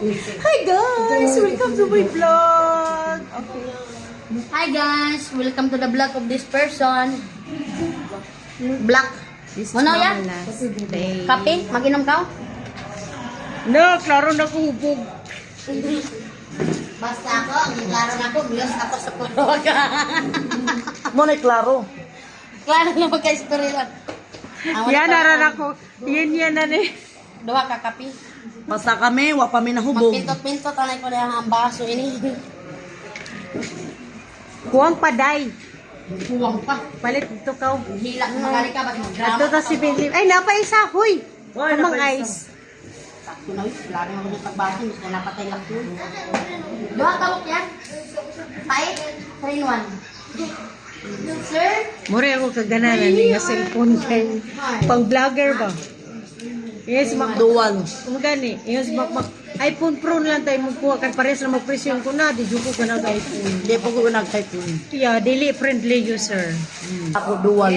Hi guys! Welcome to my vlog! Okay. Hi guys, welcome to the vlog of this person. Black. Ano yan? Kape? Mag-inom ka? No, klaro na ko hubog. Basta ako, ang klaro na ako, bilos ako sa pagkawaga. Mo na klaro. Klaro na magka-story lang. Yan, naran ako. Yan na ni. Duha ka kape. Basta kami, wa pa mi nahubog. Magpintot-pintot, anay ko na ang baso ini. Kuwang paday. Huwang pa. Palit ito ka. Hila, magali ka, ba't mag-drama? Ito ta si Billy. Ay, napaisa, huy. Amang ice. Sakto na, wala rin ako ng pagbaso, mas na napatay lang po. Duha tawag yan. Pait, 3 in 1. Sir? Mure ako kagananan nga cellphone kay pang vlogger ba? Yes, Dual. Kung gani, yes, iPhone Pro lang tayo magkuha kan pares na magpresyon ko na, di juko ka na iPhone. Hindi po ko nag-type yun. Yeah, daily friendly user. Ako dual.